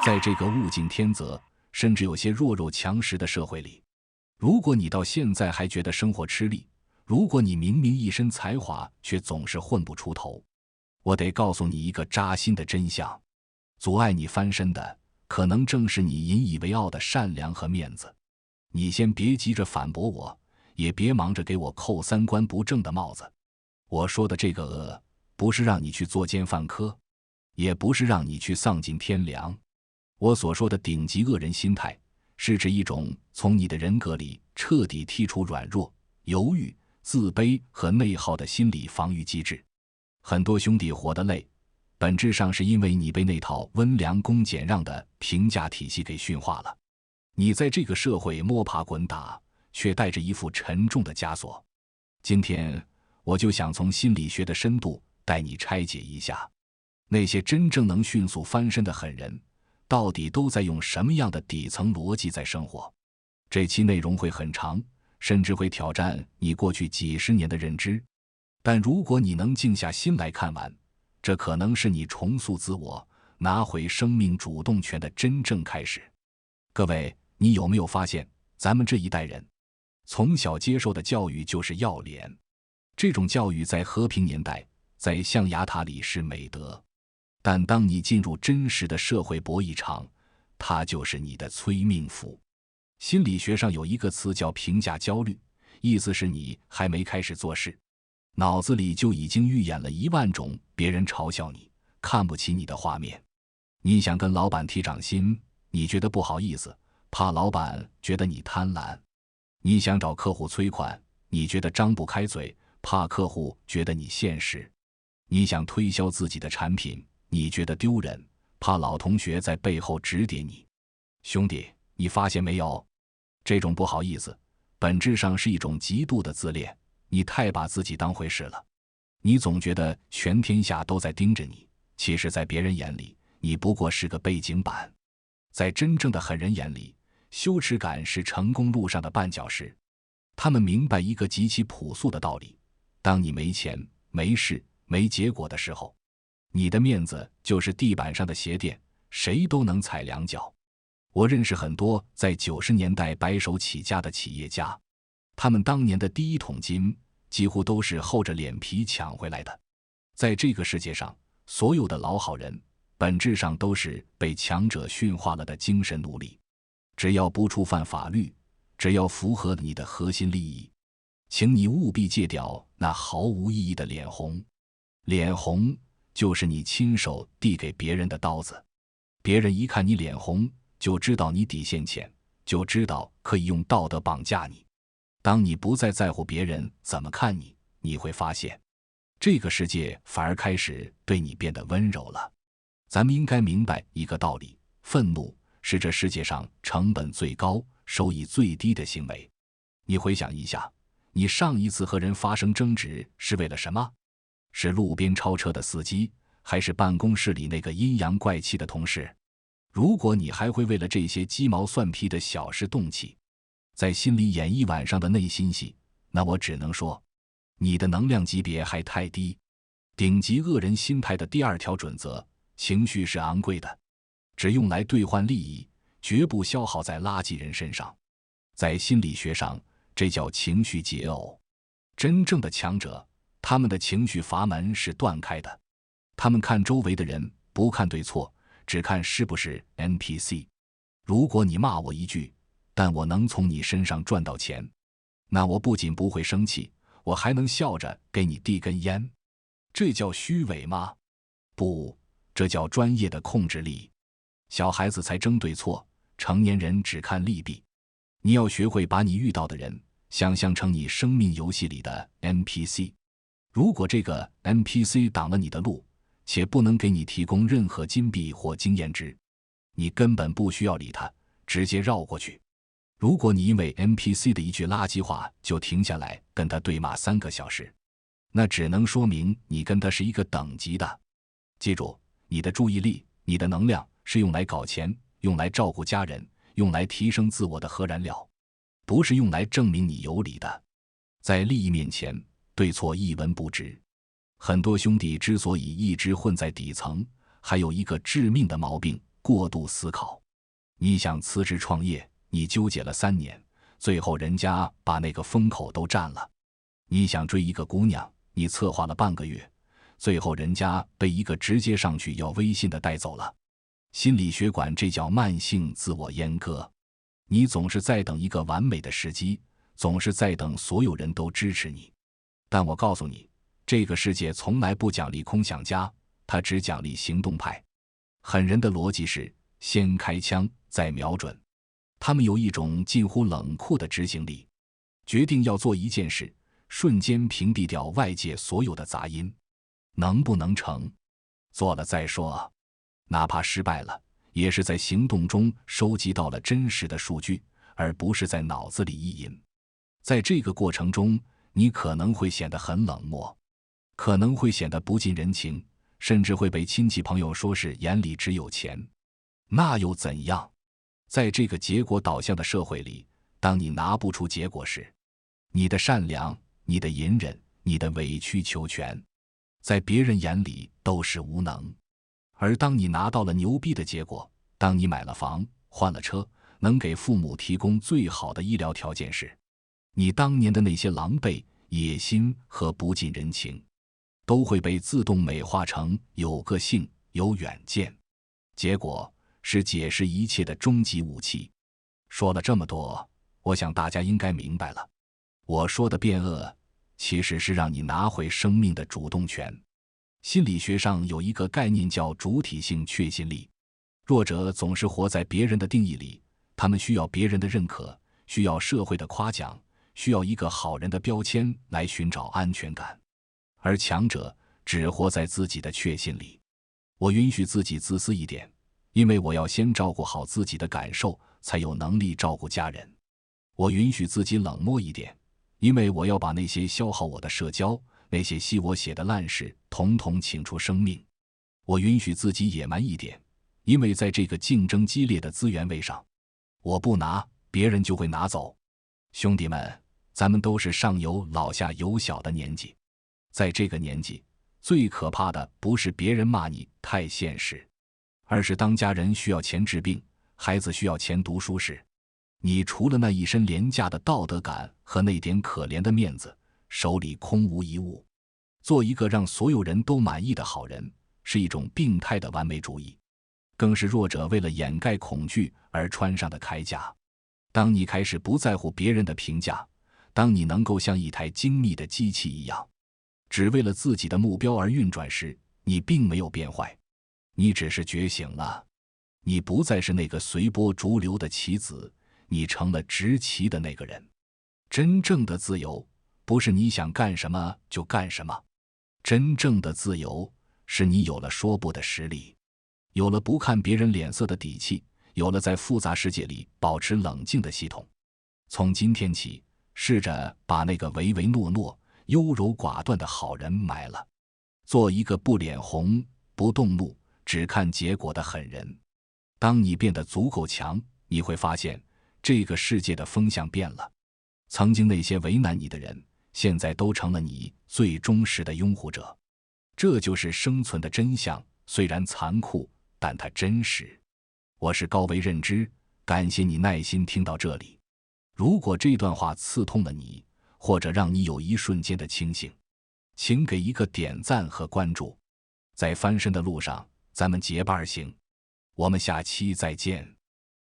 在这个物竞天择，甚至有些弱肉强食的社会里，如果你到现在还觉得生活吃力，如果你明明一身才华却总是混不出头，我得告诉你一个扎心的真相：阻碍你翻身的，可能正是你引以为傲的善良和面子。你先别急着反驳我，也别忙着给我扣三观不正的帽子。我说的这个不是让你去作奸犯科，也不是让你去丧尽天良。我所说的顶级恶人心态，是指一种从你的人格里彻底剔除软弱、犹豫、自卑和内耗的心理防御机制。很多兄弟活得累，本质上是因为你被那套温良恭俭让的评价体系给驯化了。你在这个社会摸爬滚打，却带着一副沉重的枷锁。今天我就想从心理学的深度带你拆解一下，那些真正能迅速翻身的狠人，到底都在用什么样的底层逻辑在生活。这期内容会很长，甚至会挑战你过去几十年的认知，但如果你能静下心来看完，这可能是你重塑自我、拿回生命主动权的真正开始。各位，你有没有发现，咱们这一代人从小接受的教育就是要脸？这种教育在和平年代，在象牙塔里是美德，但当你进入真实的社会博弈场，它就是你的催命符。心理学上有一个词叫评价焦虑，意思是你还没开始做事，脑子里就已经预演了10000种别人嘲笑你、看不起你的画面。你想跟老板提涨薪，你觉得不好意思，怕老板觉得你贪婪；你想找客户催款，你觉得张不开嘴，怕客户觉得你现实；你想推销自己的产品，你觉得丢人，怕老同学在背后指点你。兄弟，你发现没有？这种不好意思，本质上是一种极度的自恋。你太把自己当回事了，你总觉得全天下都在盯着你，其实在别人眼里，你不过是个背景板。在真正的狠人眼里，羞耻感是成功路上的绊脚石。他们明白一个极其朴素的道理：当你没钱、没事、没结果的时候，你的面子就是地板上的鞋垫，谁都能踩两脚。我认识很多在90年代白手起家的企业家，他们当年的第一桶金几乎都是厚着脸皮抢回来的。在这个世界上，所有的老好人本质上都是被强者驯化了的精神奴隶。只要不触犯法律，只要符合你的核心利益，请你务必戒掉那毫无意义的脸红。脸红就是你亲手递给别人的刀子，别人一看你脸红，就知道你底线浅，就知道可以用道德绑架你。当你不再在乎别人怎么看你，你会发现，这个世界反而开始对你变得温柔了。咱们应该明白一个道理：愤怒是这世界上成本最高、收益最低的行为。你回想一下，你上一次和人发生争执是为了什么？是路边超车的司机，还是办公室里那个阴阳怪气的同事？如果你还会为了这些鸡毛蒜皮的小事动气，在心里演一晚上的内心戏，那我只能说，你的能量级别还太低。顶级恶人心态的第2条准则：情绪是昂贵的，只用来兑换利益，绝不消耗在垃圾人身上。在心理学上，这叫情绪解耦。真正的强者，他们的情绪阀门是断开的，他们看周围的人，不看对错，只看是不是 NPC。 如果你骂我一句，但我能从你身上赚到钱，那我不仅不会生气，我还能笑着给你递根烟。这叫虚伪吗？不，这叫专业的控制力。小孩子才争对错，成年人只看利弊。你要学会把你遇到的人想象成你生命游戏里的 NPC。 如果这个 NPC 挡了你的路，且不能给你提供任何金币或经验值，你根本不需要理他，直接绕过去。如果你因为 NPC 的一句垃圾话就停下来跟他对骂3个小时，那只能说明你跟他是一个等级的。记住，你的注意力、你的能量是用来搞钱、用来照顾家人、用来提升自我的核燃料，不是用来证明你有理的。在利益面前，对错一文不值。很多兄弟之所以一直混在底层，还有一个致命的毛病，过度思考。你想辞职创业，你纠结了3年，最后人家把那个风口都占了。你想追一个姑娘，你策划了半个月，最后人家被一个直接上去要微信的带走了。心理学管这叫慢性自我阉割。你总是在等一个完美的时机，总是在等所有人都支持你。但我告诉你，这个世界从来不奖励空想家，它只奖励行动派。狠人的逻辑是先开枪再瞄准，他们有一种近乎冷酷的执行力，决定要做一件事，瞬间屏蔽掉外界所有的杂音。能不能成？做了再说，哪怕失败了，也是在行动中收集到了真实的数据，而不是在脑子里意淫。在这个过程中，你可能会显得很冷漠，可能会显得不近人情，甚至会被亲戚朋友说是眼里只有钱。那又怎样？在这个结果导向的社会里，当你拿不出结果时，你的善良、你的隐忍、你的委曲求全，在别人眼里都是无能。而当你拿到了牛逼的结果，当你买了房、换了车，能给父母提供最好的医疗条件时，你当年的那些狼狈、野心和不近人情，都会被自动美化成有个性、有远见。结果是解释一切的终极武器。说了这么多，我想大家应该明白了。我说的变恶，其实是让你拿回生命的主动权。心理学上有一个概念叫主体性确信力。弱者总是活在别人的定义里，他们需要别人的认可，需要社会的夸奖，需要一个好人的标签来寻找安全感。而强者只活在自己的确信里。我允许自己自私一点，因为我要先照顾好自己的感受，才有能力照顾家人。我允许自己冷漠一点，因为我要把那些消耗我的社交，那些吸我血的烂事统统请出生命。我允许自己野蛮一点，因为在这个竞争激烈的资源位上，我不拿，别人就会拿走。兄弟们，咱们都是上有老下有小的年纪，在这个年纪，最可怕的不是别人骂你太现实，而是当家人需要钱治病，孩子需要钱读书时，你除了那一身廉价的道德感和那点可怜的面子，手里空无一物。做一个让所有人都满意的好人，是一种病态的完美主义，更是弱者为了掩盖恐惧而穿上的铠甲。当你开始不在乎别人的评价，当你能够像一台精密的机器一样，只为了自己的目标而运转时，你并没有变坏，你只是觉醒了。你不再是那个随波逐流的棋子，你成了执棋的那个人。真正的自由，不是你想干什么就干什么，真正的自由是你有了说不的实力，有了不看别人脸色的底气，有了在复杂世界里保持冷静的系统。从今天起，试着把那个唯唯诺诺、优柔寡断的好人埋了，做一个不脸红、不动怒、只看结果的狠人。当你变得足够强，你会发现这个世界的风向变了。曾经那些为难你的人，现在都成了你最忠实的拥护者。这就是生存的真相，虽然残酷，但它真实。我是高维认知，感谢你耐心听到这里。如果这段话刺痛了你，或者让你有一瞬间的清醒，请给一个点赞和关注。在翻身的路上，咱们结伴行。我们下期再见。